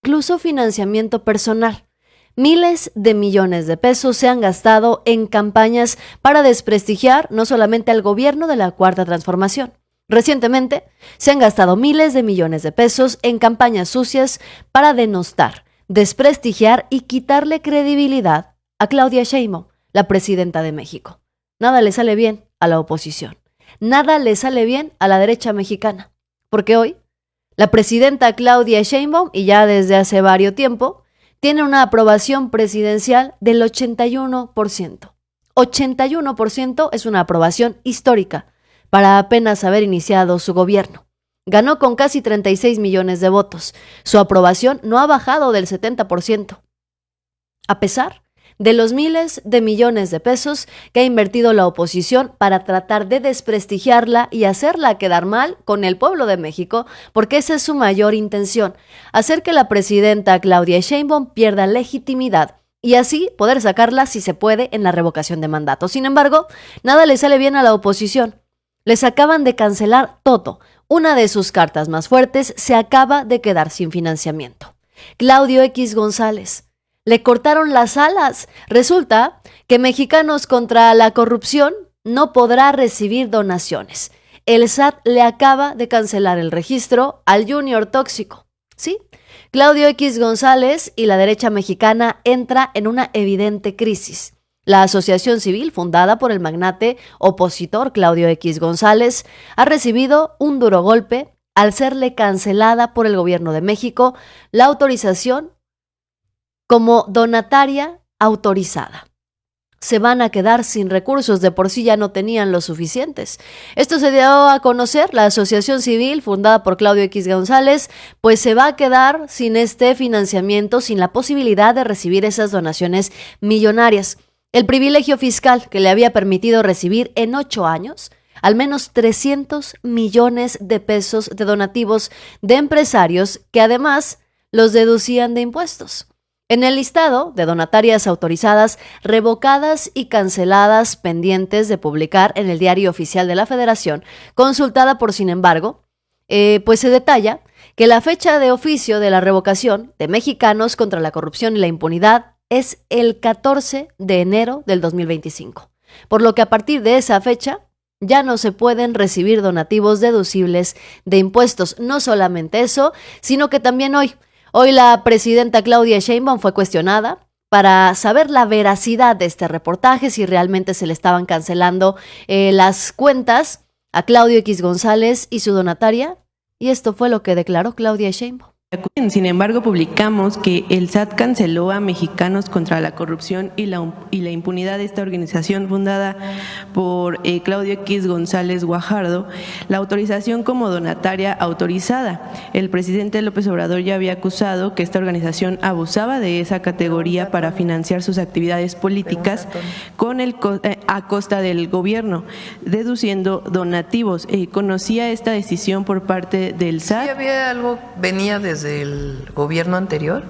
incluso financiamiento personal. Miles de millones de pesos se han gastado en campañas para desprestigiar no solamente al gobierno de la Cuarta Transformación. Recientemente, se han gastado miles de millones de pesos en campañas sucias para denostar, desprestigiar y quitarle credibilidad a Claudia Sheinbaum, la presidenta de México. Nada le sale bien a la oposición. Nada le sale bien a la derecha mexicana. Porque hoy, la presidenta Claudia Sheinbaum, y ya desde hace varios tiempo, tiene una aprobación presidencial del 81%. 81% es una aprobación histórica para apenas haber iniciado su gobierno. Ganó con casi 36 millones de votos. Su aprobación no ha bajado del 70%. A pesar de los miles de millones de pesos que ha invertido la oposición para tratar de desprestigiarla y hacerla quedar mal con el pueblo de México, porque esa es su mayor intención, hacer que la presidenta Claudia Sheinbaum pierda legitimidad y así poder sacarla, si se puede, en la revocación de mandato. Sin embargo, nada le sale bien a la oposición. Les acaban de cancelar todo. Una de sus cartas más fuertes se acaba de quedar sin financiamiento. Claudio X González. Le cortaron las alas. Resulta que Mexicanos contra la Corrupción no podrá recibir donaciones. El SAT le acaba de cancelar el registro al Junior tóxico. ¿Sí? Claudio X González y la derecha mexicana entra en una evidente crisis. La asociación civil, fundada por el magnate opositor Claudio X González, ha recibido un duro golpe al serle cancelada por el gobierno de México la autorización como donataria autorizada. Se van a quedar sin recursos, de por sí ya no tenían los suficientes. Esto se dio a conocer, la asociación civil fundada por Claudio X González, pues se va a quedar sin este financiamiento, sin la posibilidad de recibir esas donaciones millonarias. El privilegio fiscal que le había permitido recibir en 8 años al menos 300 millones de pesos de donativos de empresarios que además los deducían de impuestos. En el listado de donatarias autorizadas, revocadas y canceladas pendientes de publicar en el Diario Oficial de la Federación, consultada por Sin embargo, pues se detalla que la fecha de oficio de la revocación de Mexicanos contra la Corrupción y la Impunidad es el 14 de enero del 2025, por lo que a partir de esa fecha ya no se pueden recibir donativos deducibles de impuestos. No solamente eso, sino que también Hoy la presidenta Claudia Sheinbaum fue cuestionada para saber la veracidad de este reportaje, si realmente se le estaban cancelando las cuentas a Claudio X González y su donataria, y esto fue lo que declaró Claudia Sheinbaum. Sin embargo, publicamos que el SAT canceló a Mexicanos contra la Corrupción y la Impunidad de esta organización fundada por Claudio X González Guajardo, la autorización como donataria autorizada. El presidente López Obrador ya había acusado que esta organización abusaba de esa categoría para financiar sus actividades políticas a costa del gobierno, deduciendo donativos. ¿Conocía esta decisión por parte del SAT? Sí, había algo, venía desde el gobierno anterior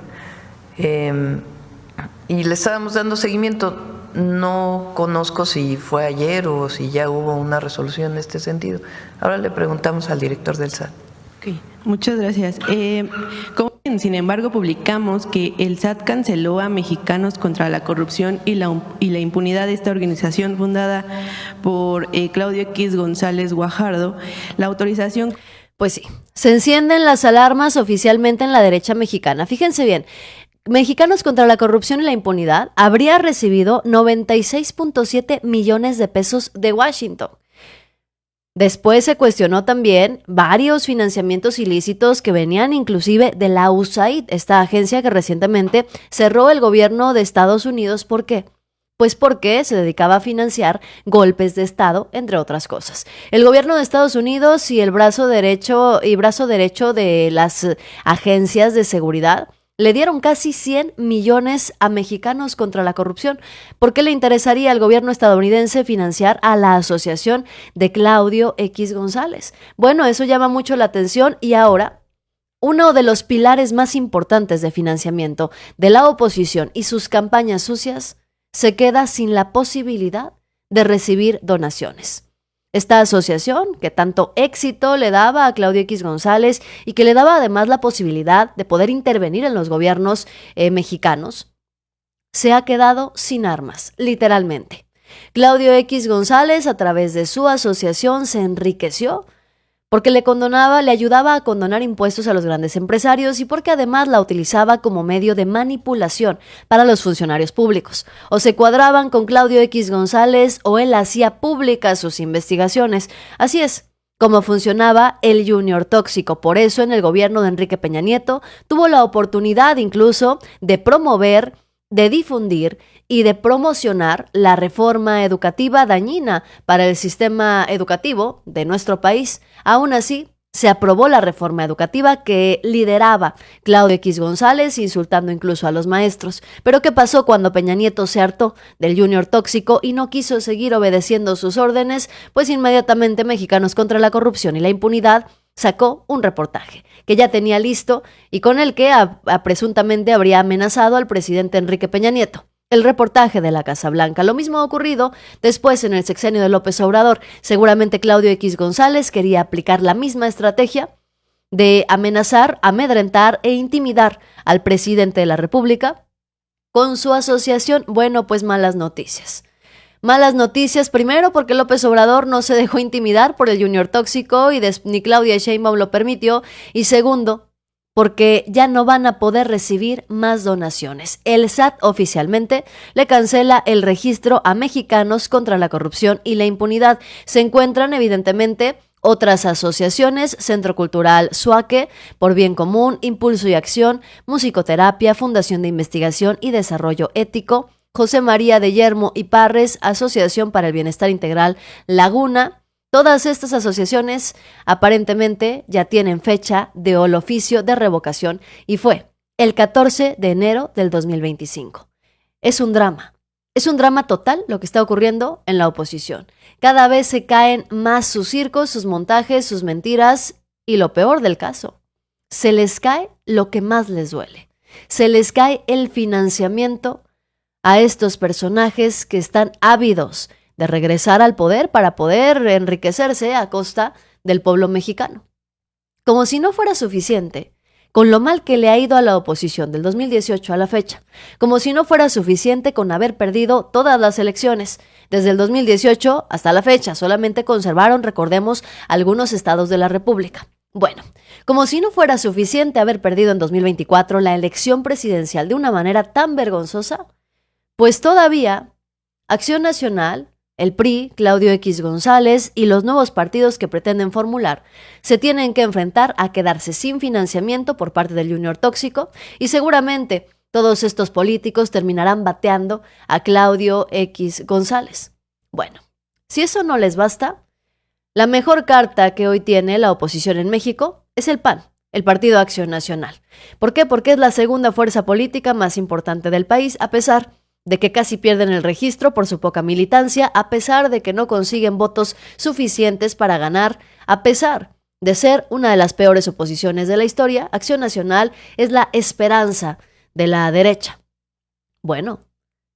y le estábamos dando seguimiento. No conozco si fue ayer o si ya hubo una resolución en este sentido. Ahora le preguntamos al director del SAT. Okay, muchas gracias. Sin embargo, publicamos que el SAT canceló a Mexicanos contra la Corrupción y la Impunidad de esta organización fundada por Claudio X González Guajardo, la autorización. Pues sí, se encienden las alarmas oficialmente en la derecha mexicana. Fíjense bien, Mexicanos contra la Corrupción y la Impunidad habría recibido 96.7 millones de pesos de Washington. Después se cuestionó también varios financiamientos ilícitos que venían inclusive de la USAID, esta agencia que recientemente cerró el gobierno de Estados Unidos. ¿Por qué? Pues porque se dedicaba a financiar golpes de Estado, entre otras cosas. El gobierno de Estados Unidos y el brazo derecho de las agencias de seguridad le dieron casi 100 millones a Mexicanos contra la Corrupción. ¿Por qué le interesaría al gobierno estadounidense financiar a la asociación de Claudio X González? Bueno, eso llama mucho la atención y ahora uno de los pilares más importantes de financiamiento de la oposición y sus campañas sucias se queda sin la posibilidad de recibir donaciones. Esta asociación, que tanto éxito le daba a Claudio X González y que le daba además la posibilidad de poder intervenir en los gobiernos mexicanos, se ha quedado sin armas, literalmente. Claudio X González, a través de su asociación, se enriqueció porque le ayudaba a condonar impuestos a los grandes empresarios y porque además la utilizaba como medio de manipulación para los funcionarios públicos. O se cuadraban con Claudio X González o él hacía públicas sus investigaciones. Así es como funcionaba el Junior Tóxico. Por eso, en el gobierno de Enrique Peña Nieto, tuvo la oportunidad incluso de promover, de difundir y de promocionar la reforma educativa dañina para el sistema educativo de nuestro país. Aún así, se aprobó la reforma educativa que lideraba Claudio X González, insultando incluso a los maestros. Pero ¿qué pasó cuando Peña Nieto se hartó del Junior Tóxico y no quiso seguir obedeciendo sus órdenes? Pues inmediatamente Mexicanos contra la Corrupción y la Impunidad sacó un reportaje que ya tenía listo y con el que presuntamente habría amenazado al presidente Enrique Peña Nieto. El reportaje de la Casa Blanca. Lo mismo ha ocurrido después en el sexenio de López Obrador. Seguramente Claudio X González quería aplicar la misma estrategia de amenazar, amedrentar e intimidar al presidente de la República con su asociación. Bueno, pues malas noticias. Malas noticias, primero porque López Obrador no se dejó intimidar por el Junior Tóxico y ni Claudia Sheinbaum lo permitió. Y segundo, porque ya no van a poder recibir más donaciones. El SAT oficialmente le cancela el registro a Mexicanos contra la Corrupción y la Impunidad. Se encuentran evidentemente otras asociaciones: Centro Cultural Suaque, Por Bien Común, Impulso y Acción, Musicoterapia, Fundación de Investigación y Desarrollo Ético, José María de Yermo y Parres, Asociación para el Bienestar Integral Laguna. Todas estas asociaciones aparentemente ya tienen fecha de oficio de revocación y fue el 14 de enero del 2025. Es un drama total lo que está ocurriendo en la oposición. Cada vez se caen más sus circos, sus montajes, sus mentiras y lo peor del caso, se les cae lo que más les duele. Se les cae el financiamiento a estos personajes que están ávidos de regresar al poder para poder enriquecerse a costa del pueblo mexicano. Como si no fuera suficiente, con lo mal que le ha ido a la oposición del 2018 a la fecha, como si no fuera suficiente con haber perdido todas las elecciones. Desde el 2018 hasta la fecha solamente conservaron, recordemos, algunos estados de la República. Bueno, como si no fuera suficiente haber perdido en 2024 la elección presidencial de una manera tan vergonzosa, pues todavía Acción Nacional, el PRI, Claudio X González y los nuevos partidos que pretenden formular se tienen que enfrentar a quedarse sin financiamiento por parte del Junior Tóxico y seguramente todos estos políticos terminarán bateando a Claudio X González. Bueno, si eso no les basta, la mejor carta que hoy tiene la oposición en México es el PAN, el Partido Acción Nacional. ¿Por qué? Porque es la segunda fuerza política más importante del país, a pesar de que casi pierden el registro por su poca militancia, a pesar de que no consiguen votos suficientes para ganar, a pesar de ser una de las peores oposiciones de la historia. Acción Nacional es la esperanza de la derecha. Bueno,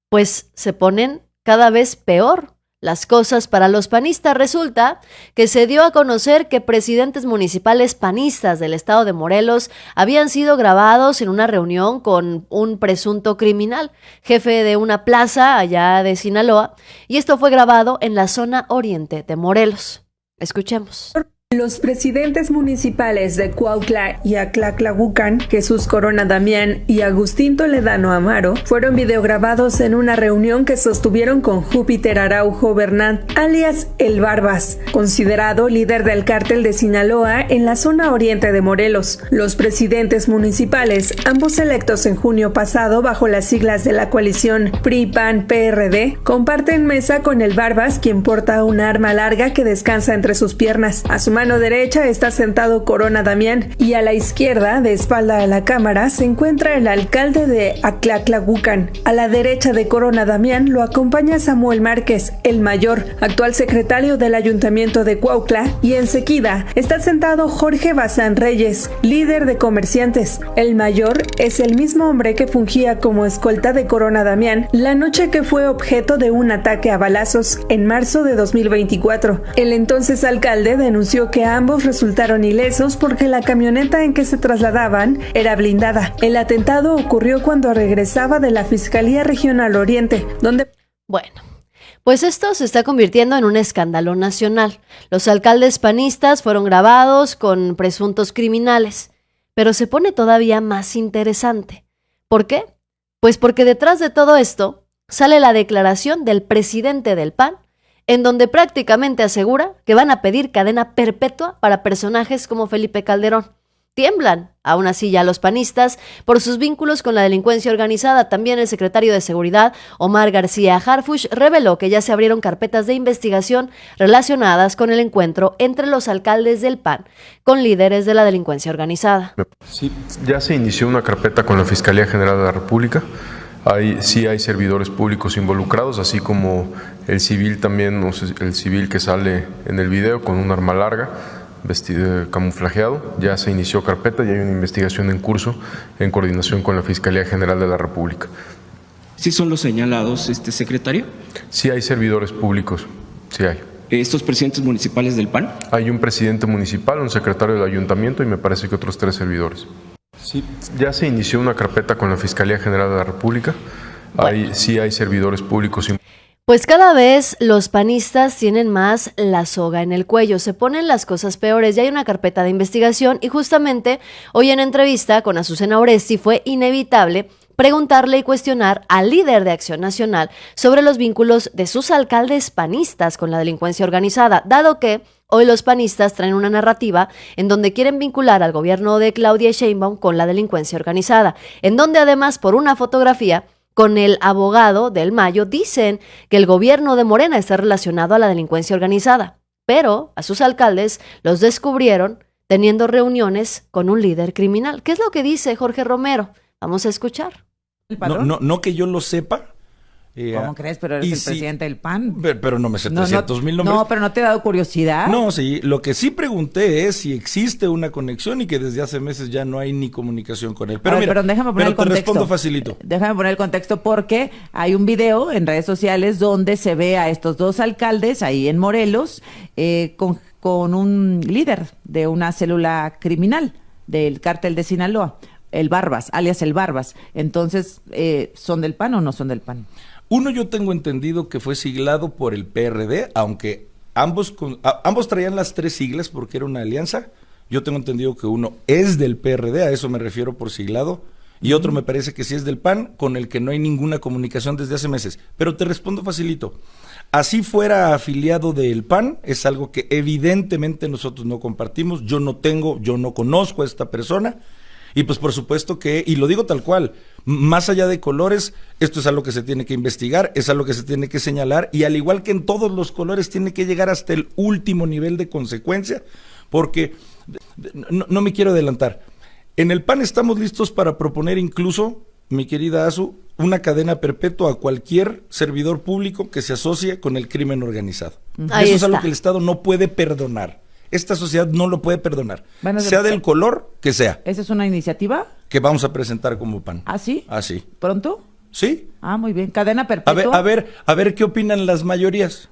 pues se ponen cada vez peor las cosas para los panistas. Resulta que se dio a conocer que presidentes municipales panistas del estado de Morelos habían sido grabados en una reunión con un presunto criminal, jefe de una plaza allá de Sinaloa, y esto fue grabado en la zona oriente de Morelos. Escuchemos. Los presidentes municipales de Cuautla y Aclaclahucan, Jesús Corona Damián y Agustín Toledano Amaro, fueron videograbados en una reunión que sostuvieron con Júpiter Araujo Bernal, alias El Barbas, considerado líder del cártel de Sinaloa en la zona oriente de Morelos. Los presidentes municipales, ambos electos en junio pasado bajo las siglas de la coalición PRI-PAN-PRD, comparten mesa con El Barbas, quien porta un arma larga que descansa entre sus piernas. A su mano derecha está sentado Corona Damián y a la izquierda, de espalda a la cámara, se encuentra el alcalde de Aclaclahucan. A la derecha de Corona Damián lo acompaña Samuel Márquez, el mayor, actual secretario del Ayuntamiento de Cuautla, y enseguida está sentado Jorge Bazán Reyes, líder de comerciantes. El mayor es el mismo hombre que fungía como escolta de Corona Damián la noche que fue objeto de un ataque a balazos en marzo de 2024. El entonces alcalde denunció que ambos resultaron ilesos porque la camioneta en que se trasladaban era blindada. El atentado ocurrió cuando regresaba de la Fiscalía Regional Oriente, donde... Bueno, pues esto se está convirtiendo en un escándalo nacional. Los alcaldes panistas fueron grabados con presuntos criminales, pero se pone todavía más interesante. ¿Por qué? Pues porque detrás de todo esto sale la declaración del presidente del PAN, en donde prácticamente asegura que van a pedir cadena perpetua para personajes como Felipe Calderón. Tiemblan, aún así, ya los panistas por sus vínculos con la delincuencia organizada. También el secretario de Seguridad, Omar García Harfuch, reveló que ya se abrieron carpetas de investigación relacionadas con el encuentro entre los alcaldes del PAN con líderes de la delincuencia organizada. Sí, ya se inició una carpeta con la Fiscalía General de la República. Sí hay servidores públicos involucrados, así como el civil también, no sé, el civil que sale en el video con un arma larga, vestido camuflajeado. Ya se inició carpeta y hay una investigación en curso en coordinación con la Fiscalía General de la República. ¿Sí son los señalados, secretario? Sí hay servidores públicos, sí hay. ¿Estos presidentes municipales del PAN? Hay un presidente municipal, un secretario del ayuntamiento y me parece que otros 3 servidores. Sí, ya se inició una carpeta con la Fiscalía General de la República. Sí hay servidores públicos. Pues cada vez los panistas tienen más la soga en el cuello, se ponen las cosas peores. Ya hay una carpeta de investigación y justamente hoy en entrevista con Azucena Oresti fue inevitable preguntarle y cuestionar al líder de Acción Nacional sobre los vínculos de sus alcaldes panistas con la delincuencia organizada, dado que hoy los panistas traen una narrativa en donde quieren vincular al gobierno de Claudia Sheinbaum con la delincuencia organizada, en donde además por una fotografía con el abogado del Mayo dicen que el gobierno de Morena está relacionado a la delincuencia organizada, pero a sus alcaldes los descubrieron teniendo reuniones con un líder criminal. ¿Qué es lo que dice Jorge Romero? Vamos a escuchar. No que yo lo sepa. ¿Cómo crees? Pero eres el presidente del PAN. Pero no me sé 300,000 nombres. No, pero ¿no te ha dado curiosidad? No, sí. Lo que sí pregunté es si existe una conexión y que desde hace meses ya no hay ni comunicación con él. Pero mira, déjame poner el contexto. Te respondo facilito. Déjame poner el contexto porque hay un video en redes sociales donde se ve a estos 2 alcaldes ahí en Morelos con un líder de una célula criminal del cártel de Sinaloa, el Barbas, alias el Barbas. Entonces, ¿son del PAN o no son del PAN? Uno, yo tengo entendido que fue siglado por el PRD, aunque ambos traían las 3 siglas porque era una alianza. Yo tengo entendido que uno es del PRD, a eso me refiero por siglado, y otro me parece que sí es del PAN, con el que no hay ninguna comunicación desde hace meses. Pero te respondo facilito. Así fuera afiliado del PAN, es algo que evidentemente nosotros no compartimos. Yo no conozco a esta persona. Y pues por supuesto que, y lo digo tal cual, más allá de colores, esto es algo que se tiene que investigar, es algo que se tiene que señalar, y al igual que en todos los colores tiene que llegar hasta el último nivel de consecuencia, porque no me quiero adelantar. En el PAN estamos listos para proponer incluso, mi querida Azu, una cadena perpetua a cualquier servidor público que se asocie con el crimen organizado. Eso es algo que el Estado no puede perdonar. Esta sociedad no lo puede perdonar, sea del color que sea. ¿Esa es una iniciativa? Que vamos a presentar como PAN. ¿Ah, sí? Ah, sí. ¿Pronto? Sí. Ah, muy bien. ¿Cadena perpetua? A ver qué opinan las mayorías.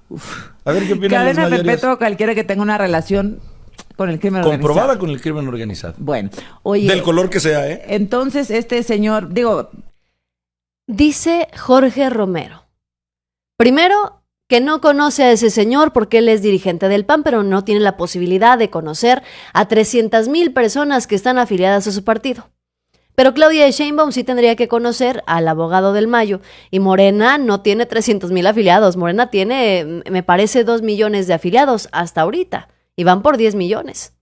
A ver qué opinan las mayorías. Cadena perpetua cualquiera que tenga una relación con el crimen organizado. Comprobada con el crimen organizado. Bueno, oye. Del color que sea, ¿eh? Entonces, este señor, dice Jorge Romero. Primero, que no conoce a ese señor porque él es dirigente del PAN, pero no tiene la posibilidad de conocer a 300,000 personas que están afiliadas a su partido. Pero Claudia Sheinbaum sí tendría que conocer al abogado del Mayo, y Morena no tiene 300,000 afiliados. Morena tiene, me parece, 2 millones de afiliados hasta ahorita, y van por 10 millones.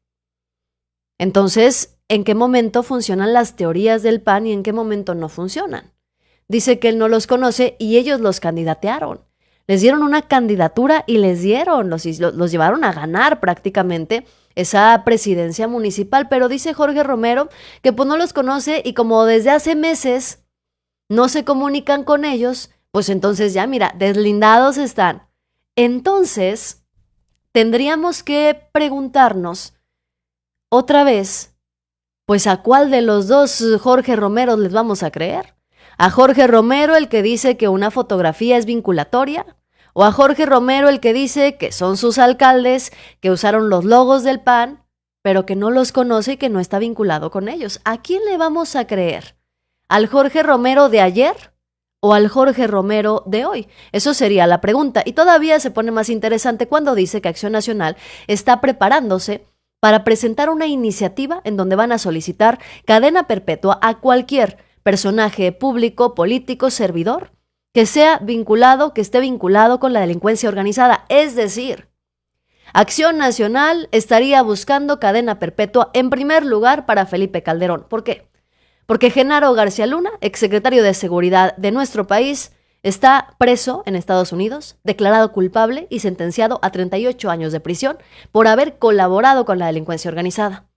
Entonces, ¿en qué momento funcionan las teorías del PAN y en qué momento no funcionan? Dice que él no los conoce y ellos los candidatearon. Les dieron una candidatura y los llevaron a ganar prácticamente esa presidencia municipal. Pero dice Jorge Romero que pues no los conoce y como desde hace meses no se comunican con ellos, pues entonces ya mira, deslindados están. Entonces, tendríamos que preguntarnos otra vez, pues a cuál de los dos Jorge Romero les vamos a creer. ¿A Jorge Romero el que dice que una fotografía es vinculatoria? ¿O a Jorge Romero el que dice que son sus alcaldes, que usaron los logos del PAN, pero que no los conoce y que no está vinculado con ellos? ¿A quién le vamos a creer? ¿Al Jorge Romero de ayer o al Jorge Romero de hoy? Eso sería la pregunta. Y todavía se pone más interesante cuando dice que Acción Nacional está preparándose para presentar una iniciativa en donde van a solicitar cadena perpetua a cualquier personaje público, político, servidor, que sea vinculado, que esté vinculado con la delincuencia organizada. Es decir, Acción Nacional estaría buscando cadena perpetua en primer lugar para Felipe Calderón. ¿Por qué? Porque Genaro García Luna, exsecretario de Seguridad de nuestro país, está preso en Estados Unidos, declarado culpable y sentenciado a 38 años de prisión por haber colaborado con la delincuencia organizada.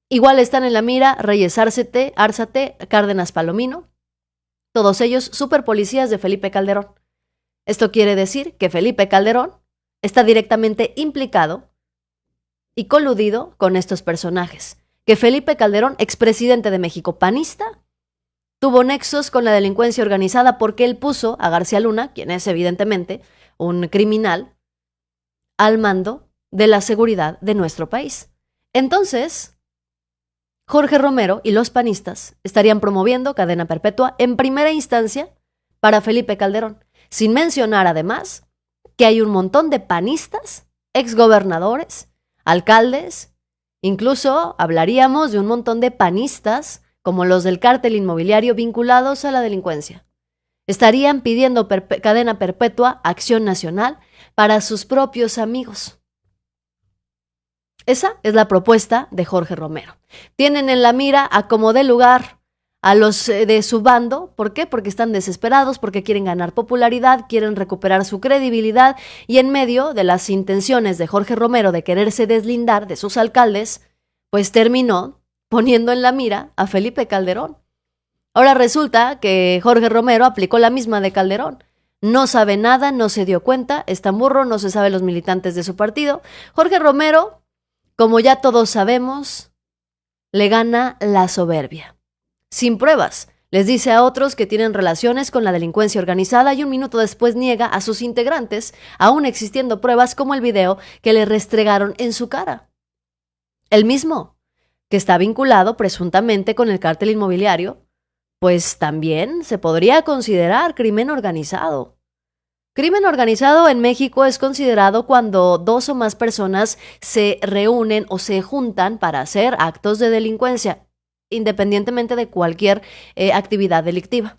Igual están en la mira Reyes Árzate, Cárdenas Palomino, todos ellos superpolicías de Felipe Calderón. Esto quiere decir que Felipe Calderón está directamente implicado y coludido con estos personajes. Que Felipe Calderón, expresidente de México, panista, tuvo nexos con la delincuencia organizada porque él puso a García Luna, quien es evidentemente un criminal, al mando de la seguridad de nuestro país. Entonces, Jorge Romero y los panistas estarían promoviendo cadena perpetua en primera instancia para Felipe Calderón, sin mencionar además que hay un montón de panistas, exgobernadores, alcaldes, incluso hablaríamos de un montón de panistas como los del cártel inmobiliario vinculados a la delincuencia. Estarían pidiendo cadena perpetua a Acción Nacional para sus propios amigos. Esa es la propuesta de Jorge Romero. Tienen en la mira a como dé lugar a los de su bando. ¿Por qué? Porque están desesperados, porque quieren ganar popularidad, quieren recuperar su credibilidad y en medio de las intenciones de Jorge Romero de quererse deslindar de sus alcaldes, pues terminó poniendo en la mira a Felipe Calderón. Ahora resulta que Jorge Romero aplicó la misma de Calderón. No sabe nada, no se dio cuenta, es tan burro, no se sabe los militantes de su partido. Jorge Romero, como ya todos sabemos, le gana la soberbia. Sin pruebas, les dice a otros que tienen relaciones con la delincuencia organizada y un minuto después niega a sus integrantes, aún existiendo pruebas como el video que le restregaron en su cara. El mismo, que está vinculado presuntamente con el cártel inmobiliario, pues también se podría considerar crimen organizado. Crimen organizado en México es considerado cuando dos o más personas se reúnen o se juntan para hacer actos de delincuencia, independientemente de cualquier actividad delictiva.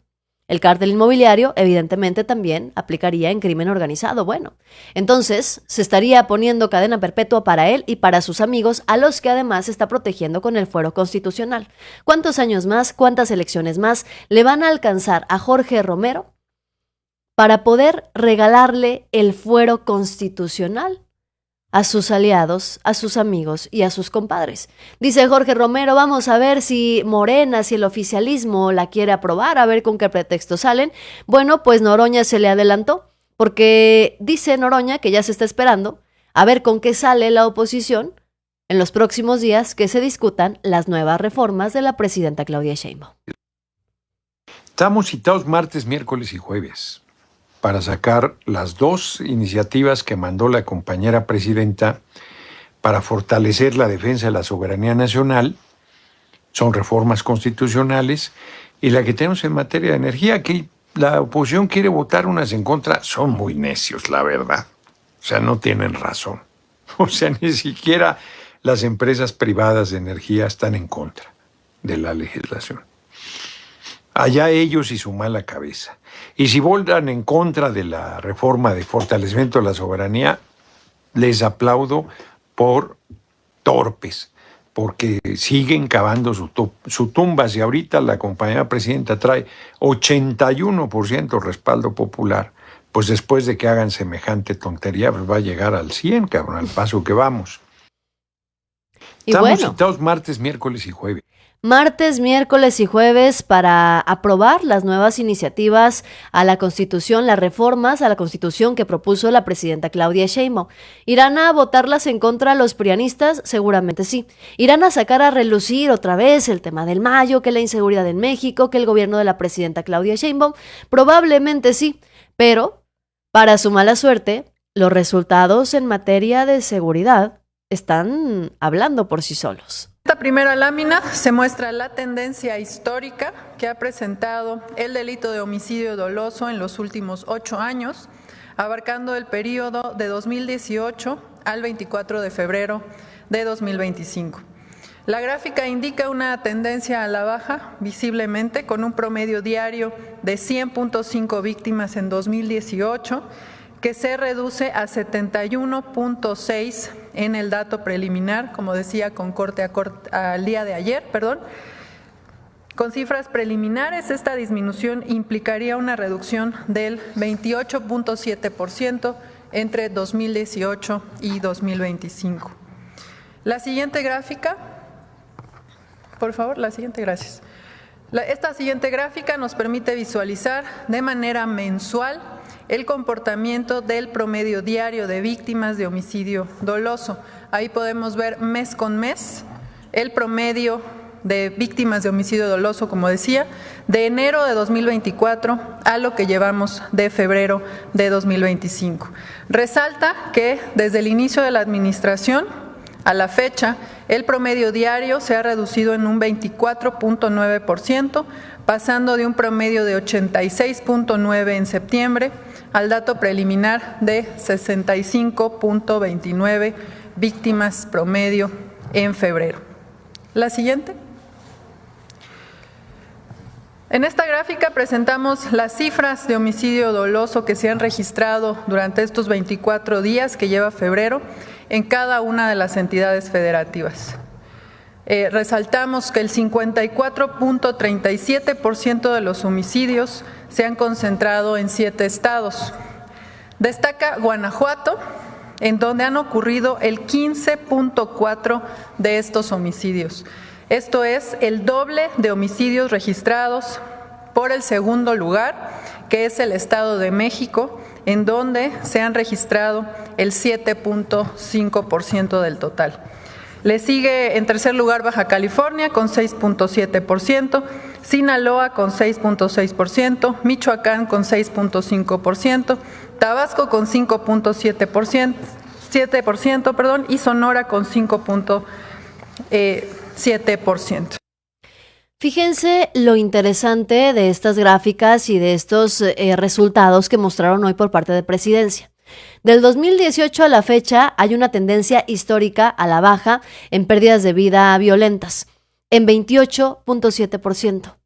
El cártel inmobiliario, evidentemente, también aplicaría en crimen organizado. Bueno, entonces se estaría poniendo cadena perpetua para él y para sus amigos, a los que además está protegiendo con el fuero constitucional. ¿Cuántos años más, cuántas elecciones más le van a alcanzar a Jorge Romero para poder regalarle el fuero constitucional a sus aliados, a sus amigos y a sus compadres? Dice Jorge Romero, vamos a ver si Morena, si el oficialismo la quiere aprobar, a ver con qué pretexto salen. Bueno, pues Noroña se le adelantó, porque dice Noroña que ya se está esperando a ver con qué sale la oposición en los próximos días que se discutan las nuevas reformas de la presidenta Claudia Sheinbaum. Estamos citados martes, miércoles y jueves para sacar las dos iniciativas que mandó la compañera presidenta para fortalecer la defensa de la soberanía nacional. Son reformas constitucionales, y la que tenemos en materia de energía, que la oposición quiere votar unas en contra. Son muy necios, la verdad. O sea, no tienen razón. O sea, ni siquiera las empresas privadas de energía están en contra de la legislación. Allá ellos y su mala cabeza. Y si votan en contra de la reforma de fortalecimiento de la soberanía, les aplaudo por torpes, porque siguen cavando su tumba. Si ahorita la compañera presidenta trae 81% respaldo popular, pues después de que hagan semejante tontería, pues va a llegar al 100, cabrón, al paso que vamos. Y Estamos bueno, citados martes, miércoles y jueves. martes, miércoles y jueves para aprobar las nuevas iniciativas a la Constitución, las reformas a la Constitución que propuso la presidenta Claudia Sheinbaum. ¿Irán a votarlas en contra los prianistas? Seguramente sí. ¿Irán a sacar a relucir otra vez el tema del mayo, que la inseguridad en México, que el gobierno de la presidenta Claudia Sheinbaum? Probablemente sí, pero para su mala suerte, los resultados en materia de seguridad están hablando por sí solos. En esta primera lámina se muestra la tendencia histórica que ha presentado el delito de homicidio doloso en los últimos 8 años, abarcando el periodo de 2018 al 24 de febrero de 2025. La gráfica indica una tendencia a la baja, visiblemente, con un promedio diario de 100.5 víctimas en 2018, que se reduce a 71.6 en el dato preliminar, como decía, con corte al día de ayer, Con cifras preliminares, esta disminución implicaría una reducción del 28.7% entre 2018 y 2025. La siguiente gráfica, por favor, la siguiente, gracias. Esta siguiente gráfica nos permite visualizar de manera mensual el comportamiento del promedio diario de víctimas de homicidio doloso. Ahí podemos ver mes con mes el promedio de víctimas de homicidio doloso, como decía, de enero de 2024 a lo que llevamos de febrero de 2025. Resalta que desde el inicio de la administración a la fecha, el promedio diario se ha reducido en un 24.9%, pasando de un promedio de 86.9 en septiembre al dato preliminar de 65.29 víctimas promedio en febrero. La siguiente. En esta gráfica presentamos las cifras de homicidio doloso que se han registrado durante estos 24 días que lleva febrero en cada una de las entidades federativas. Resaltamos que el 54.37% de los homicidios se han concentrado en 7 estados. Destaca Guanajuato, en donde han ocurrido el 15.4% de estos homicidios. Esto es el doble de homicidios registrados por el segundo lugar, que es el Estado de México, en donde se han registrado el 7.5% del total. Le sigue en tercer lugar Baja California con 6.7%, Sinaloa con 6.6%, Michoacán con 6.5%, Tabasco con 5.7%, y Sonora con 5.7%. Fíjense lo interesante de estas gráficas y de estos resultados que mostraron hoy por parte de Presidencia. Del 2018 a la fecha hay una tendencia histórica a la baja en pérdidas de vida violentas, en 28.7%.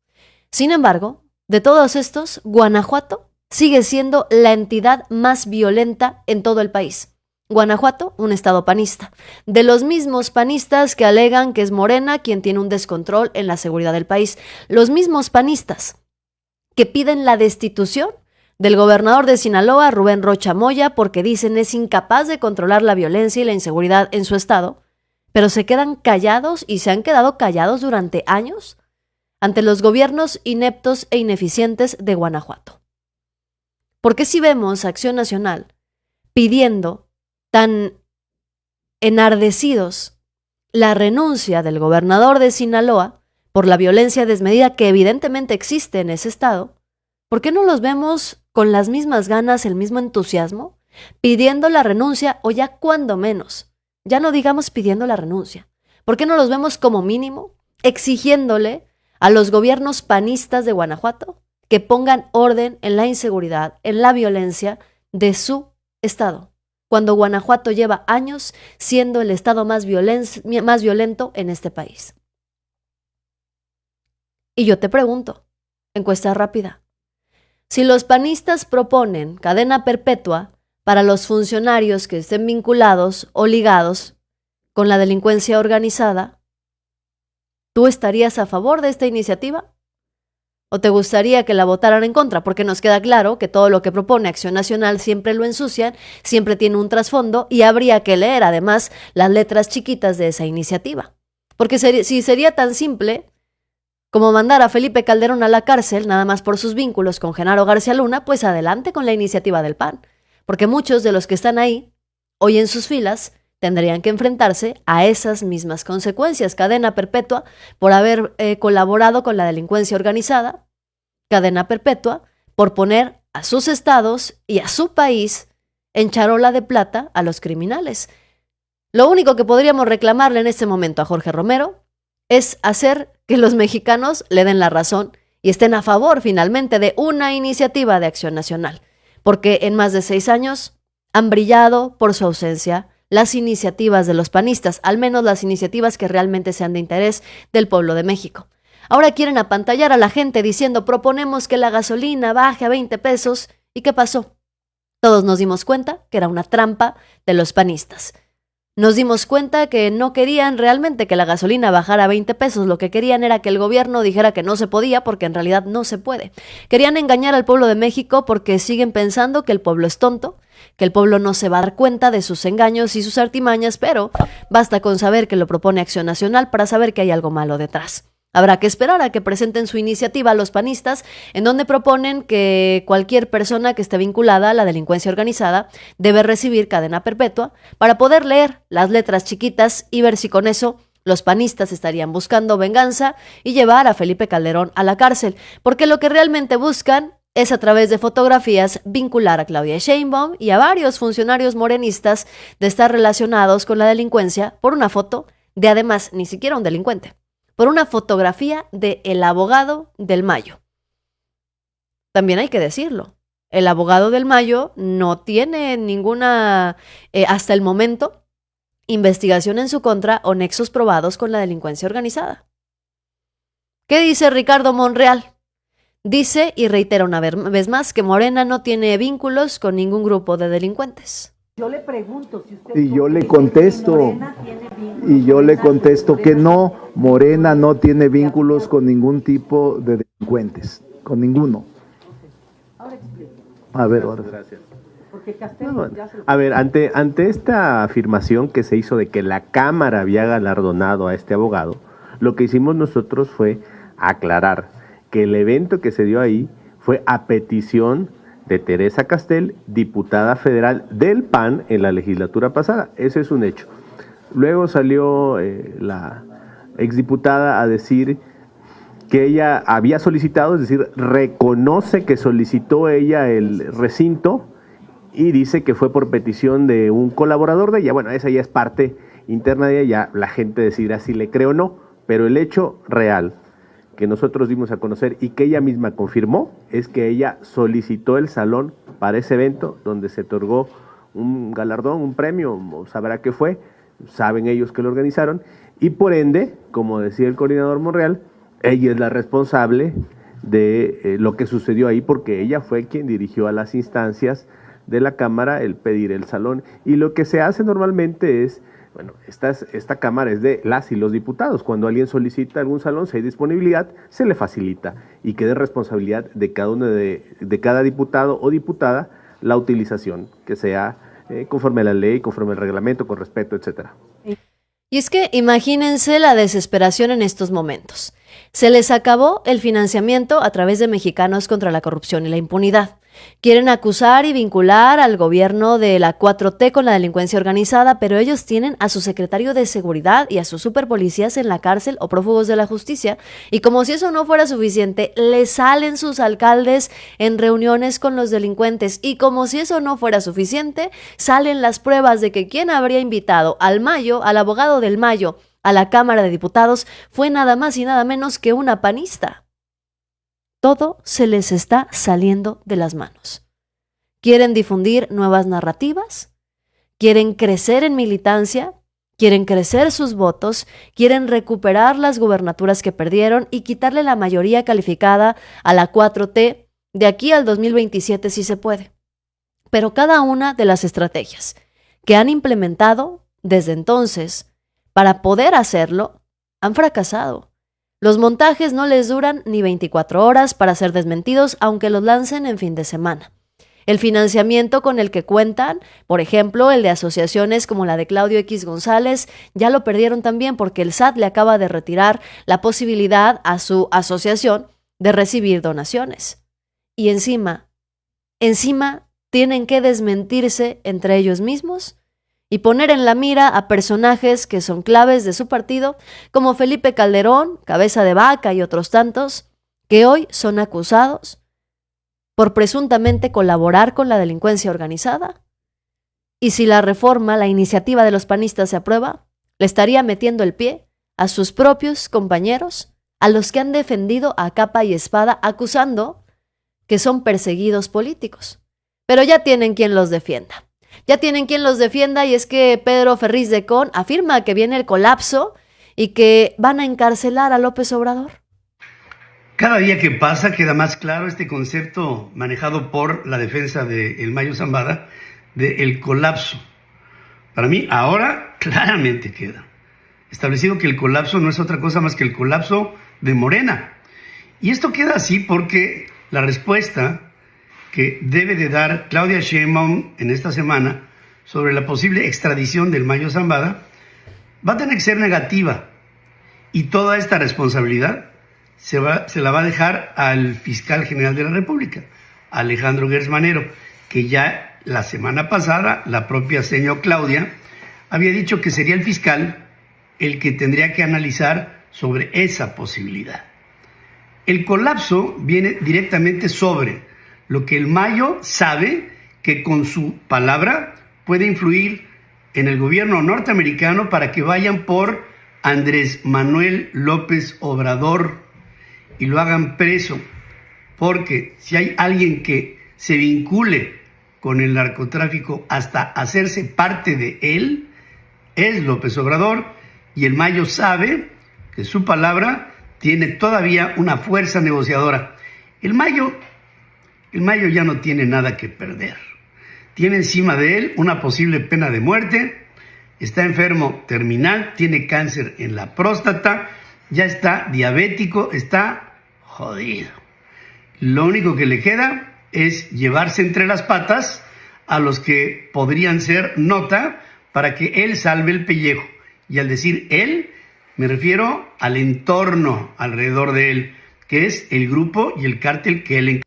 Sin embargo, de todos estos, Guanajuato sigue siendo la entidad más violenta en todo el país. Guanajuato, un estado panista, de los mismos panistas que alegan que es Morena quien tiene un descontrol en la seguridad del país, los mismos panistas que piden la destitución del gobernador de Sinaloa, Rubén Rocha Moya, porque dicen es incapaz de controlar la violencia y la inseguridad en su estado, pero se quedan callados y se han quedado callados durante años ante los gobiernos ineptos e ineficientes de Guanajuato. ¿Por qué si vemos a Acción Nacional pidiendo tan enardecidos la renuncia del gobernador de Sinaloa por la violencia desmedida que evidentemente existe en ese estado? ¿Por qué no los vemos con las mismas ganas, el mismo entusiasmo, pidiendo la renuncia o ya cuando menos? Ya no digamos pidiendo la renuncia. ¿Por qué no los vemos como mínimo exigiéndole a los gobiernos panistas de Guanajuato que pongan orden en la inseguridad, en la violencia de su estado? Cuando Guanajuato lleva años siendo el estado más violento en este país. Y yo te pregunto, encuesta rápida, si los panistas proponen cadena perpetua para los funcionarios que estén vinculados o ligados con la delincuencia organizada, ¿tú estarías a favor de esta iniciativa? ¿O te gustaría que la votaran en contra? Porque nos queda claro que todo lo que propone Acción Nacional siempre lo ensucian, siempre tiene un trasfondo y habría que leer además las letras chiquitas de esa iniciativa. Porque si sería tan simple como mandar a Felipe Calderón a la cárcel nada más por sus vínculos con Genaro García Luna, pues adelante con la iniciativa del PAN. Porque muchos de los que están ahí, hoy en sus filas, tendrían que enfrentarse a esas mismas consecuencias. Cadena perpetua por haber colaborado con la delincuencia organizada, cadena perpetua por poner a sus estados y a su país en charola de plata a los criminales. Lo único que podríamos reclamarle en este momento a Jorge Romero es hacer que los mexicanos le den la razón y estén a favor finalmente de una iniciativa de Acción Nacional, porque en más de 6 años han brillado por su ausencia las iniciativas de los panistas, al menos las iniciativas que realmente sean de interés del pueblo de México. Ahora quieren apantallar a la gente diciendo proponemos que la gasolina baje a 20 pesos. ¿Y qué pasó? Todos nos dimos cuenta que era una trampa de los panistas. Nos dimos cuenta que no querían realmente que la gasolina bajara a 20 pesos, lo que querían era que el gobierno dijera que no se podía porque en realidad no se puede. Querían engañar al pueblo de México porque siguen pensando que el pueblo es tonto, que el pueblo no se va a dar cuenta de sus engaños y sus artimañas, pero basta con saber que lo propone Acción Nacional para saber que hay algo malo detrás. Habrá que esperar a que presenten su iniciativa a los panistas, en donde proponen que cualquier persona que esté vinculada a la delincuencia organizada debe recibir cadena perpetua para poder leer las letras chiquitas y ver si con eso los panistas estarían buscando venganza y llevar a Felipe Calderón a la cárcel, porque lo que realmente buscan es a través de fotografías vincular a Claudia Sheinbaum y a varios funcionarios morenistas de estar relacionados con la delincuencia por una foto de además ni siquiera un delincuente, por una fotografía de el abogado del Mayo. También hay que decirlo, el abogado del Mayo no tiene ninguna, hasta el momento, investigación en su contra o nexos probados con la delincuencia organizada. ¿Qué dice Ricardo Monreal? Dice y reitera una vez más que Morena no tiene vínculos con ningún grupo de delincuentes. Yo le pregunto si usted... Y yo le contesto que no, Morena no tiene vínculos con ningún tipo de delincuentes, con ninguno. Ahora explico. A ver, ahora. Gracias. A ver, ante esta afirmación que se hizo de que la Cámara había galardonado a este abogado, lo que hicimos nosotros fue aclarar que el evento que se dio ahí fue a petición de Teresa Castel, diputada federal del PAN en la legislatura pasada. Ese es un hecho. Luego salió la exdiputada a decir que ella había solicitado, es decir, reconoce que solicitó ella el recinto y dice que fue por petición de un colaborador de ella. Bueno, esa ya es parte interna de ella, ya la gente decidirá si le cree o no, pero el hecho real que nosotros dimos a conocer y que ella misma confirmó es que ella solicitó el salón para ese evento donde se otorgó un galardón, un premio, sabrá qué fue, saben ellos que lo organizaron, y por ende, como decía el coordinador Monreal, ella es la responsable de lo que sucedió ahí porque ella fue quien dirigió a las instancias de la Cámara el pedir el salón. Y lo que se hace normalmente es, bueno, esta Cámara es de las y los diputados. Cuando alguien solicita algún salón, si hay disponibilidad, se le facilita y queda responsabilidad de cada uno de cada diputado o diputada la utilización, que sea conforme a la ley, conforme al reglamento, con respeto, etcétera. Y es que imagínense la desesperación en estos momentos. Se les acabó el financiamiento a través de Mexicanos contra la Corrupción y la Impunidad. Quieren acusar y vincular al gobierno de la 4T con la delincuencia organizada, pero ellos tienen a su secretario de Seguridad y a sus superpolicías en la cárcel o prófugos de la justicia. Y como si eso no fuera suficiente, les salen sus alcaldes en reuniones con los delincuentes. Y como si eso no fuera suficiente, salen las pruebas de que quien habría invitado al Mayo, al abogado del Mayo, a la Cámara de Diputados, fue nada más y nada menos que una panista. Todo se les está saliendo de las manos. Quieren difundir nuevas narrativas, quieren crecer en militancia, quieren crecer sus votos, quieren recuperar las gubernaturas que perdieron y quitarle la mayoría calificada a la 4T de aquí al 2027 si se puede. Pero cada una de las estrategias que han implementado desde entonces para poder hacerlo han fracasado. Los montajes no les duran ni 24 horas para ser desmentidos, aunque los lancen en fin de semana. El financiamiento con el que cuentan, por ejemplo, el de asociaciones como la de Claudio X González, ya lo perdieron también porque el SAT le acaba de retirar la posibilidad a su asociación de recibir donaciones. Y encima tienen que desmentirse entre ellos mismos y poner en la mira a personajes que son claves de su partido, como Felipe Calderón, Cabeza de Vaca y otros tantos, que hoy son acusados por presuntamente colaborar con la delincuencia organizada. Y si la reforma, la iniciativa de los panistas se aprueba, le estaría metiendo el pie a sus propios compañeros, a los que han defendido a capa y espada, acusando que son perseguidos políticos. Pero ya tienen quien los defienda. Y es que Pedro Ferriz de Con afirma que viene el colapso y que van a encarcelar a López Obrador. Cada día que pasa queda más claro este concepto manejado por la defensa de El Mayo Zambada del colapso. Para mí ahora claramente queda establecido que el colapso no es otra cosa más que el colapso de Morena. Y esto queda así porque la respuesta que debe de dar Claudia Sheinbaum en esta semana sobre la posible extradición del Mayo Zambada va a tener que ser negativa, y toda esta responsabilidad se la va a dejar al fiscal general de la República, Alejandro Gertz Manero, que ya la semana pasada la propia señora Claudia había dicho que sería el fiscal el que tendría que analizar sobre esa posibilidad. El colapso viene directamente sobre lo que el Mayo sabe que con su palabra puede influir en el gobierno norteamericano para que vayan por Andrés Manuel López Obrador y lo hagan preso, porque si hay alguien que se vincule con el narcotráfico hasta hacerse parte de él, es López Obrador, y el Mayo sabe que su palabra tiene todavía una fuerza negociadora. El Mayo ya no tiene nada que perder. Tiene encima de él una posible pena de muerte, está enfermo terminal, tiene cáncer en la próstata, ya está diabético, está jodido. Lo único que le queda es llevarse entre las patas a los que podrían ser nota para que él salve el pellejo. Y al decir él, me refiero al entorno alrededor de él, que es el grupo y el cártel que él.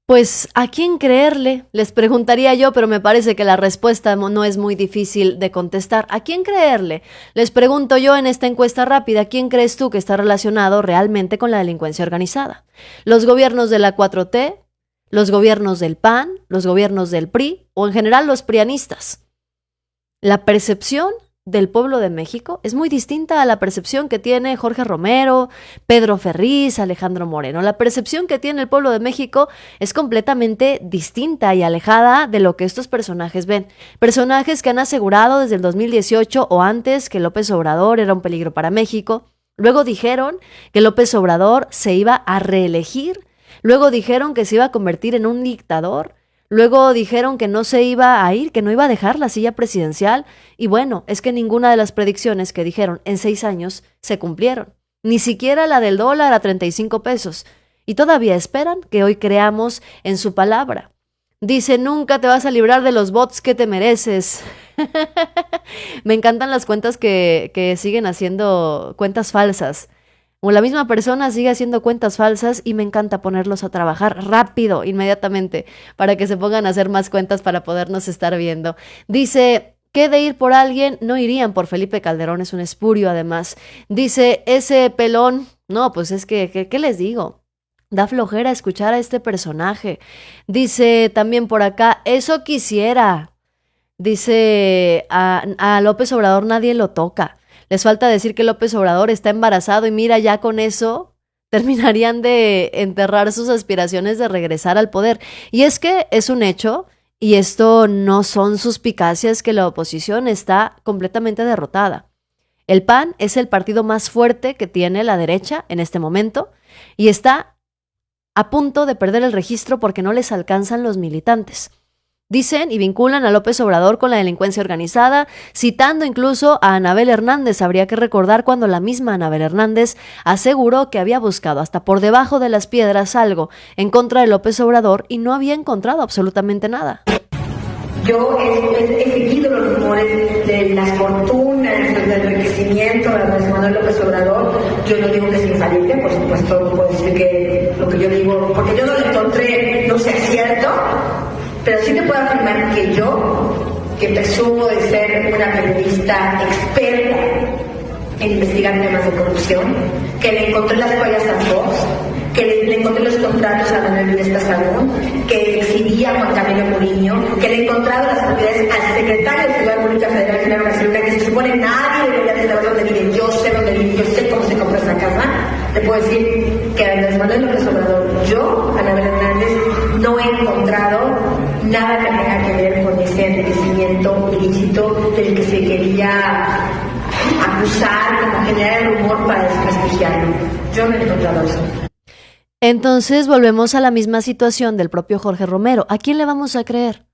Pues, ¿a quién creerle? Les preguntaría yo, pero me parece que la respuesta no es muy difícil de contestar. ¿A quién creerle? Les pregunto yo en esta encuesta rápida, ¿quién crees tú que está relacionado realmente con la delincuencia organizada? ¿Los gobiernos de la 4T? ¿Los gobiernos del PAN? ¿Los gobiernos del PRI? ¿O en general los prianistas? La percepción del pueblo de México es muy distinta a la percepción que tiene Jorge Romero, Pedro Ferriz, Alejandro Moreno. La percepción que tiene el pueblo de México es completamente distinta y alejada de lo que estos personajes ven. Personajes que han asegurado desde el 2018 o antes que López Obrador era un peligro para México. Luego dijeron que López Obrador se iba a reelegir. Luego dijeron que se iba a convertir en un dictador. Luego dijeron que no se iba a ir, que no iba a dejar la silla presidencial. Y bueno, es que ninguna de las predicciones que dijeron en 6 años se cumplieron. Ni siquiera la del dólar a 35 pesos. Y todavía esperan que hoy creamos en su palabra. Dice, nunca te vas a librar de los bots que te mereces. Me encantan las cuentas que siguen haciendo cuentas falsas. O la misma persona sigue haciendo cuentas falsas y me encanta ponerlos a trabajar rápido, inmediatamente, para que se pongan a hacer más cuentas para podernos estar viendo. Dice, ¿qué de ir por alguien? No irían por Felipe Calderón, es un espurio además. Dice, ese pelón, no, pues es que, ¿qué les digo? Da flojera escuchar a este personaje. Dice también por acá, eso quisiera. Dice, a López Obrador nadie lo toca. Les falta decir que López Obrador está embarazado y mira, ya con eso terminarían de enterrar sus aspiraciones de regresar al poder. Y es que es un hecho, y esto no son suspicacias, que la oposición está completamente derrotada. El PAN es el partido más fuerte que tiene la derecha en este momento y está a punto de perder el registro porque no les alcanzan los militantes. Dicen y vinculan a López Obrador con la delincuencia organizada, citando incluso a Anabel Hernández. Habría que recordar cuando la misma Anabel Hernández aseguró que había buscado hasta por debajo de las piedras algo en contra de López Obrador y no había encontrado absolutamente nada. Yo he seguido los rumores de las fortunas, del enriquecimiento de Andrés Manuel López Obrador. Yo no digo que es infalible, por supuesto, no puedo decir que lo que yo digo, porque yo no lo encontré, no sea cierto, pero sí te puedo afirmar que yo, que presumo de ser una periodista experta en investigar temas de corrupción, que le encontré las joyas a Fox, que le encontré los contratos a Manuel Vilesta Sagún, que exhibía a Juan Camilo Muriño, que le he encontrado las propiedades al secretario de Seguridad Pública Federal, Genaro García Luna, que se supone nadie debería de saber dónde vive. Yo sé dónde vive, yo sé cómo se compró esa casa. Te puedo decir que Andrés Manuel López Obrador, yo, Anabel Hernández, no he encontrado nada que tenga que ver con ese enriquecimiento ilícito del que se quería acusar, como generar el rumor para desprestigiarlo. Yo no he encontrado eso. Entonces volvemos a la misma situación del propio Jorge Romero. ¿A quién le vamos a creer?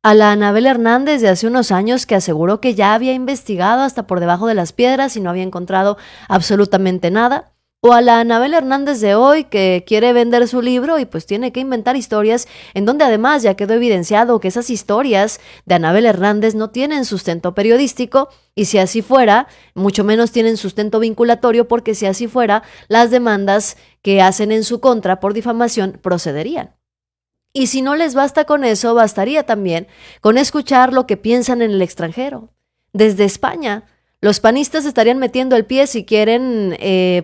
¿A la Anabel Hernández de hace unos años que aseguró que ya había investigado hasta por debajo de las piedras y no había encontrado absolutamente nada? ¿O a la Anabel Hernández de hoy que quiere vender su libro y pues tiene que inventar historias en donde además ya quedó evidenciado que esas historias de Anabel Hernández no tienen sustento periodístico y si así fuera, mucho menos tienen sustento vinculatorio porque si así fuera, las demandas que hacen en su contra por difamación procederían? Y si no les basta con eso, bastaría también con escuchar lo que piensan en el extranjero. Desde España, los panistas estarían metiendo el pie si quieren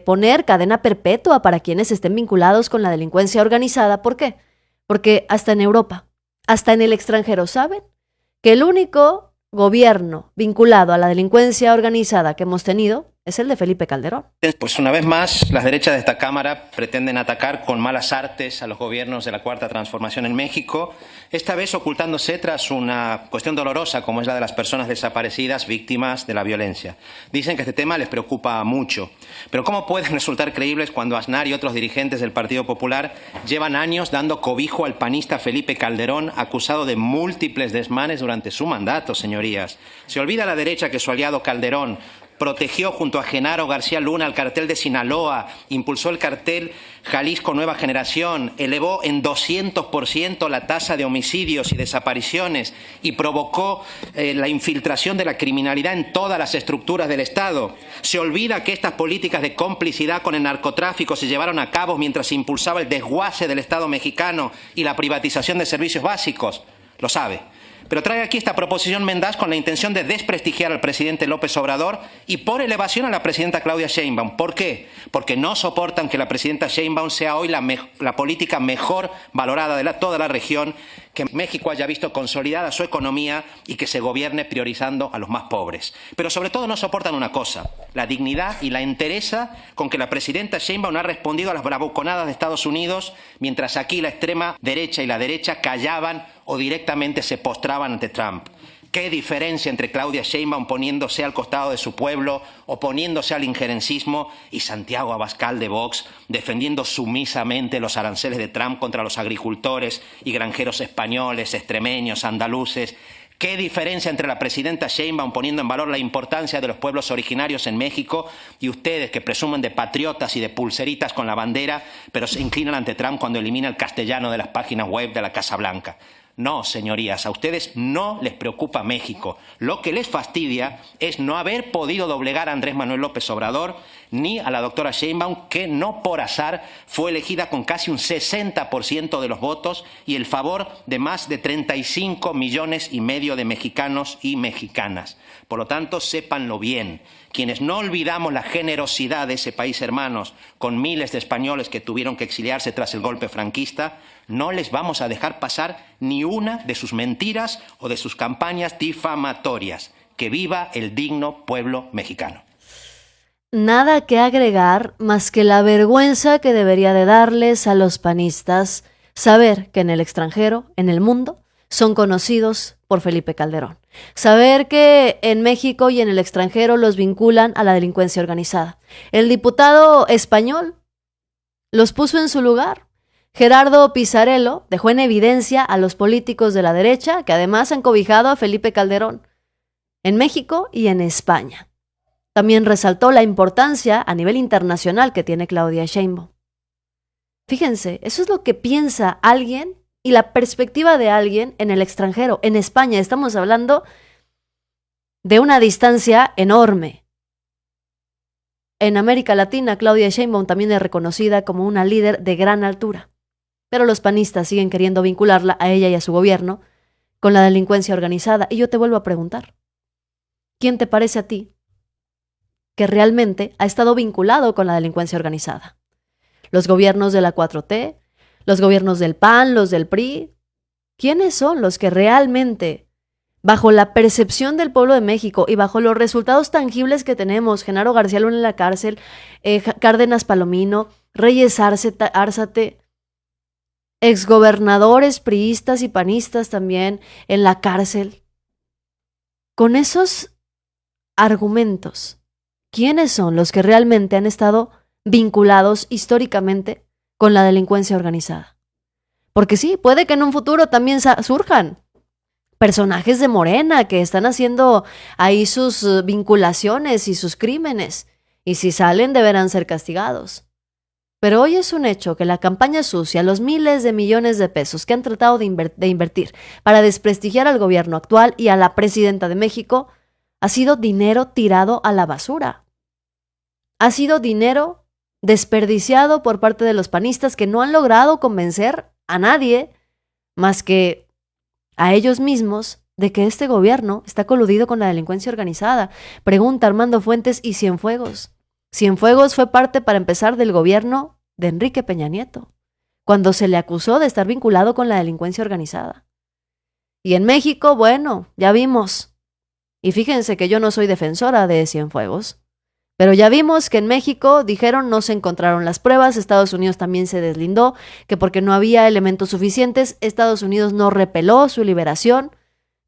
poner cadena perpetua para quienes estén vinculados con la delincuencia organizada. ¿Por qué? Porque hasta en Europa, hasta en el extranjero, saben que el único gobierno vinculado a la delincuencia organizada que hemos tenido es el de Felipe Calderón. Pues una vez más, las derechas de esta Cámara pretenden atacar con malas artes a los gobiernos de la Cuarta Transformación en México, esta vez ocultándose tras una cuestión dolorosa como es la de las personas desaparecidas víctimas de la violencia. Dicen que este tema les preocupa mucho, pero ¿cómo pueden resultar creíbles cuando Aznar y otros dirigentes del Partido Popular llevan años dando cobijo al panista Felipe Calderón, acusado de múltiples desmanes durante su mandato, señorías? Se olvida la derecha que su aliado Calderón protegió junto a Genaro García Luna al cartel de Sinaloa, impulsó el cartel Jalisco Nueva Generación, elevó en 200% la tasa de homicidios y desapariciones y provocó la infiltración de la criminalidad en todas las estructuras del Estado. Se olvida que estas políticas de complicidad con el narcotráfico se llevaron a cabo mientras se impulsaba el desguace del Estado mexicano y la privatización de servicios básicos. Lo sabe. Pero trae aquí esta proposición mendaz con la intención de desprestigiar al presidente López Obrador y por elevación a la presidenta Claudia Sheinbaum. ¿Por qué? Porque no soportan que la presidenta Sheinbaum sea hoy la política mejor valorada de toda la región, que México haya visto consolidada su economía y que se gobierne priorizando a los más pobres. Pero sobre todo no soportan una cosa, la dignidad y la entereza con que la presidenta Sheinbaum ha respondido a las bravuconadas de Estados Unidos, mientras aquí la extrema derecha y la derecha callaban o directamente se postraban ante Trump. ¿Qué diferencia entre Claudia Sheinbaum poniéndose al costado de su pueblo, oponiéndose al injerencismo, y Santiago Abascal de Vox defendiendo sumisamente los aranceles de Trump contra los agricultores y granjeros españoles, extremeños, andaluces? ¿Qué diferencia entre la presidenta Sheinbaum poniendo en valor la importancia de los pueblos originarios en México y ustedes que presumen de patriotas y de pulseritas con la bandera, pero se inclinan ante Trump cuando elimina el castellano de las páginas web de la Casa Blanca? No, señorías, a ustedes no les preocupa México. Lo que les fastidia es no haber podido doblegar a Andrés Manuel López Obrador ni a la doctora Sheinbaum, que no por azar fue elegida con casi un 60% de los votos y el favor de más de 35 millones y medio de mexicanos y mexicanas. Por lo tanto, sépanlo bien. Quienes no olvidamos la generosidad de ese país, hermanos, con miles de españoles que tuvieron que exiliarse tras el golpe franquista, no les vamos a dejar pasar ni una de sus mentiras o de sus campañas difamatorias. Que viva el digno pueblo mexicano. Nada que agregar más que la vergüenza que debería de darles a los panistas saber que en el extranjero, en el mundo, son conocidos por Felipe Calderón. Saber que en México y en el extranjero los vinculan a la delincuencia organizada. El diputado español los puso en su lugar. Gerardo Pizzarello dejó en evidencia a los políticos de la derecha que además han cobijado a Felipe Calderón en México y en España. También resaltó la importancia a nivel internacional que tiene Claudia Sheinbaum. Fíjense, eso es lo que piensa alguien y la perspectiva de alguien en el extranjero. En España estamos hablando de una distancia enorme. En América Latina, Claudia Sheinbaum también es reconocida como una líder de gran altura. Pero los panistas siguen queriendo vincularla a ella y a su gobierno con la delincuencia organizada. Y yo te vuelvo a preguntar, ¿quién te parece a ti que realmente ha estado vinculado con la delincuencia organizada? ¿Los gobiernos de la 4T? ¿Los gobiernos del PAN? ¿Los del PRI? ¿Quiénes son los que realmente, bajo la percepción del pueblo de México y bajo los resultados tangibles que tenemos, Genaro García Luna en la cárcel, Cárdenas Palomino, Reyes Árzate, exgobernadores priistas y panistas también en la cárcel? Con esos argumentos, ¿quiénes son los que realmente han estado vinculados históricamente con la delincuencia organizada? Porque sí, puede que en un futuro también surjan personajes de Morena que están haciendo ahí sus vinculaciones y sus crímenes, y si salen deberán ser castigados. Pero hoy es un hecho que la campaña sucia, los miles de millones de pesos que han tratado de invertir para desprestigiar al gobierno actual y a la presidenta de México, ha sido dinero tirado a la basura. Ha sido dinero desperdiciado por parte de los panistas que no han logrado convencer a nadie más que a ellos mismos de que este gobierno está coludido con la delincuencia organizada. Pregunta Armando Fuentes y Cienfuegos. Cienfuegos fue parte, para empezar, del gobierno de Enrique Peña Nieto, cuando se le acusó de estar vinculado con la delincuencia organizada. Y en México, bueno, ya vimos. Y fíjense que yo no soy defensora de Cienfuegos, pero ya vimos que en México dijeron no se encontraron las pruebas, Estados Unidos también se deslindó, que porque no había elementos suficientes, Estados Unidos no repeló su liberación,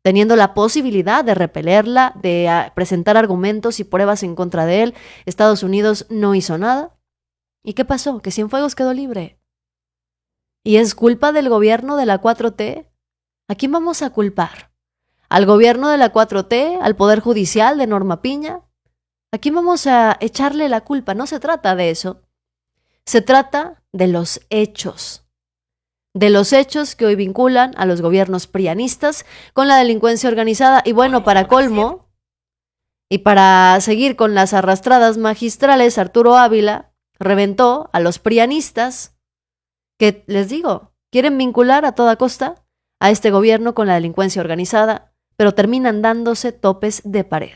teniendo la posibilidad de repelerla, de presentar argumentos y pruebas en contra de él. Estados Unidos no hizo nada. ¿Y qué pasó? Que Cienfuegos quedó libre. ¿Y es culpa del gobierno de la 4T? ¿A quién vamos a culpar? ¿Al gobierno de la 4T? ¿Al Poder Judicial de Norma Piña? ¿A quién vamos a echarle la culpa? No se trata de eso. Se trata de los hechos. De los hechos que hoy vinculan a los gobiernos prianistas con la delincuencia organizada. Y bueno, para colmo, y para seguir con las arrastradas magistrales, Arturo Ávila reventó a los prianistas que, les digo, quieren vincular a toda costa a este gobierno con la delincuencia organizada, pero terminan dándose topes de pared.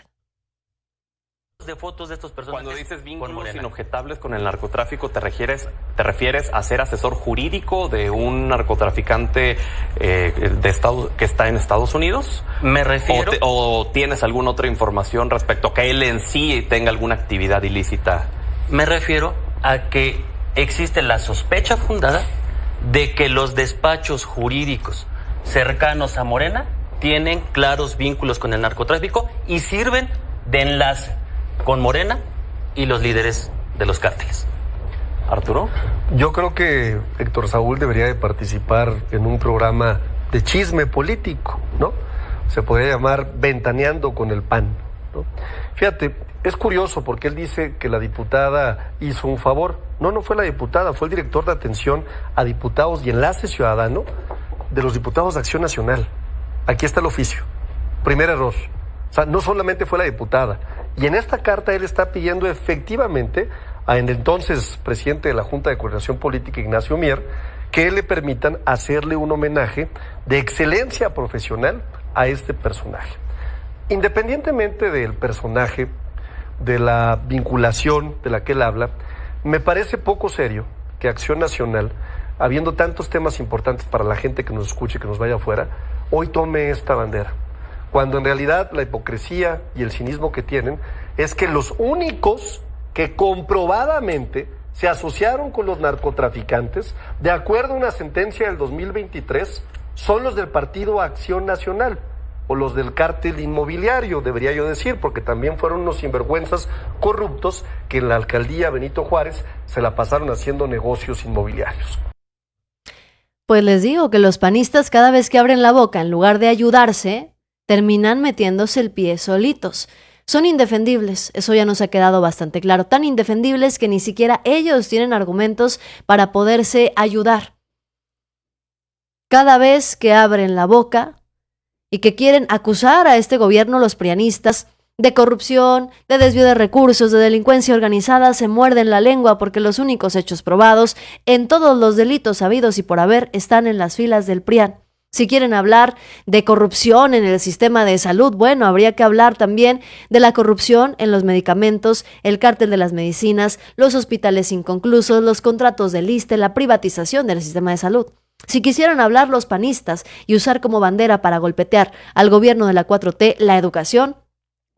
De fotos de estos personajes. Cuando dices vínculos inobjetables con el narcotráfico, ¿te refieres a ser asesor jurídico de un narcotraficante que está en Estados Unidos? Me refiero... ¿O tienes alguna otra información respecto a que él en sí tenga alguna actividad ilícita? Me refiero a que existe la sospecha fundada de que los despachos jurídicos cercanos a Morena tienen claros vínculos con el narcotráfico y sirven de enlace con Morena y los líderes de los cárteles. Arturo. Yo creo que Héctor Saúl debería de participar en un programa de chisme político, ¿no? Se podría llamar Ventaneando con el PAN, ¿no? Fíjate, es curioso porque él dice que la diputada hizo un favor. No fue la diputada, fue el director de atención a diputados y enlace ciudadano de los diputados de Acción Nacional. Aquí está el oficio. Primer error. O sea, no solamente fue la diputada. Y en esta carta él está pidiendo efectivamente a el entonces presidente de la Junta de Coordinación Política, Ignacio Mier, que le permitan hacerle un homenaje de excelencia profesional a este personaje. Independientemente del personaje, de la vinculación de la que él habla, me parece poco serio que Acción Nacional, habiendo tantos temas importantes para la gente que nos escuche, que nos vaya afuera, hoy tome esta bandera. Cuando en realidad la hipocresía y el cinismo que tienen es que los únicos que comprobadamente se asociaron con los narcotraficantes, de acuerdo a una sentencia del 2023, son los del Partido Acción Nacional, o los del cártel inmobiliario, debería yo decir, porque también fueron unos sinvergüenzas corruptos que en la alcaldía Benito Juárez se la pasaron haciendo negocios inmobiliarios. Pues les digo que los panistas cada vez que abren la boca, en lugar de ayudarse, terminan metiéndose el pie solitos. Son indefendibles, eso ya nos ha quedado bastante claro, tan indefendibles que ni siquiera ellos tienen argumentos para poderse ayudar. Cada vez que abren la boca y que quieren acusar a este gobierno, los prianistas, de corrupción, de desvío de recursos, de delincuencia organizada, se muerden la lengua porque los únicos hechos probados en todos los delitos habidos y por haber están en las filas del PRIAN. Si quieren hablar de corrupción en el sistema de salud, bueno, habría que hablar también de la corrupción en los medicamentos, el cártel de las medicinas, los hospitales inconclusos, los contratos del ISSSTE, la privatización del sistema de salud. Si quisieran hablar los panistas y usar como bandera para golpetear al gobierno de la 4T la educación,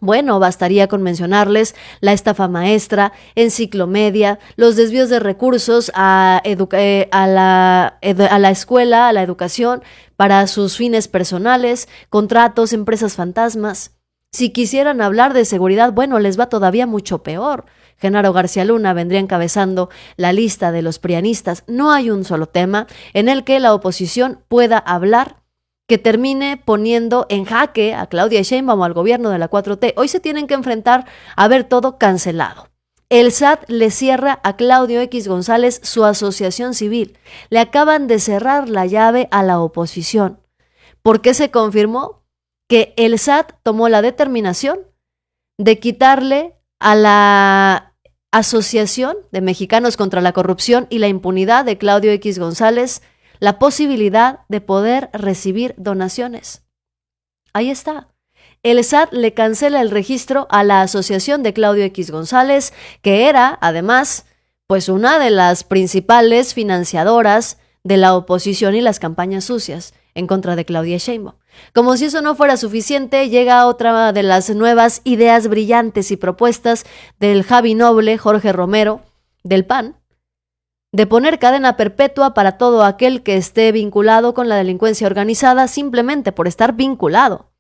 bueno, bastaría con mencionarles la estafa maestra en Ciclomedia, los desvíos de recursos a la escuela, a la educación, para sus fines personales, contratos, empresas fantasmas. Si quisieran hablar de seguridad, bueno, les va todavía mucho peor. Genaro García Luna vendría encabezando la lista de los prianistas. No hay un solo tema en el que la oposición pueda hablar que termine poniendo en jaque a Claudia Sheinbaum o al gobierno de la 4T. Hoy se tienen que enfrentar a ver todo cancelado. El SAT le cierra a Claudio X González su asociación civil. Le acaban de cerrar la llave a la oposición. ¿Por qué se confirmó? Que el SAT tomó la determinación de quitarle a la Asociación de Mexicanos contra la Corrupción y la Impunidad de Claudio X González la posibilidad de poder recibir donaciones. Ahí está. El SAT le cancela el registro a la asociación de Claudio X González, que era, además, pues una de las principales financiadoras de la oposición y las campañas sucias en contra de Claudia Sheinbaum. Como si eso no fuera suficiente, llega otra de las nuevas ideas brillantes y propuestas del Javi Noble, Jorge Romero, del PAN, de poner cadena perpetua para todo aquel que esté vinculado con la delincuencia organizada simplemente por estar vinculado.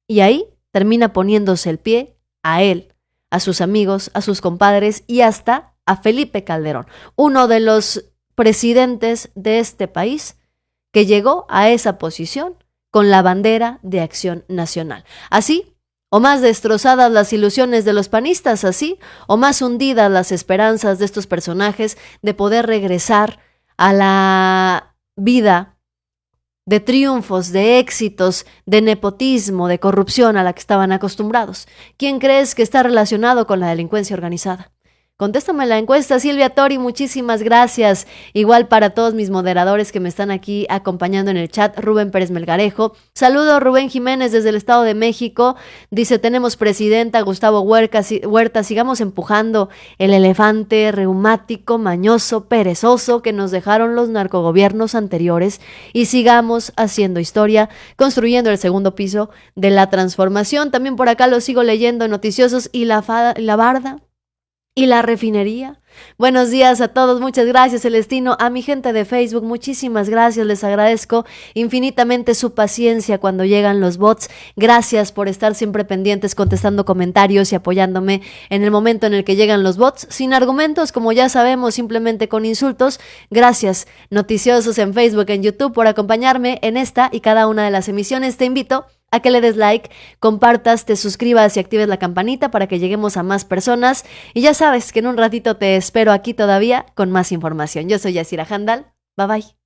Y ahí termina poniéndose el pie a él, a sus amigos, a sus compadres y hasta a Felipe Calderón, uno de los presidentes de este país que llegó a esa posición con la bandera de Acción Nacional. Así, o más destrozadas las ilusiones de los panistas, así, o más hundidas las esperanzas de estos personajes de poder regresar a la vida de triunfos, de éxitos, de nepotismo, de corrupción a la que estaban acostumbrados. ¿Quién crees que está relacionado con la delincuencia organizada? Contéstame la encuesta, Silvia Tori, muchísimas gracias. Igual para todos mis moderadores que me están aquí acompañando en el chat, Rubén Pérez Melgarejo. Saludo Rubén Jiménez desde el Estado de México. Dice, tenemos presidenta Gustavo Huerta, sigamos empujando el elefante reumático, mañoso, perezoso que nos dejaron los narcogobiernos anteriores y sigamos haciendo historia, construyendo el segundo piso de la transformación. También por acá lo sigo leyendo en Noticiosos y la Barda. ¿Y la refinería? Buenos días a todos, muchas gracias Celestino, a mi gente de Facebook, muchísimas gracias, les agradezco infinitamente su paciencia cuando llegan los bots, gracias por estar siempre pendientes, contestando comentarios y apoyándome en el momento en el que llegan los bots, sin argumentos, como ya sabemos, simplemente con insultos. Gracias, Noticiosos en Facebook, en YouTube, por acompañarme en esta y cada una de las emisiones. Te invito a que le des like, compartas, te suscribas y actives la campanita para que lleguemos a más personas. Y ya sabes que en un ratito te espero aquí todavía con más información. Yo soy Yasira Handal. Bye bye.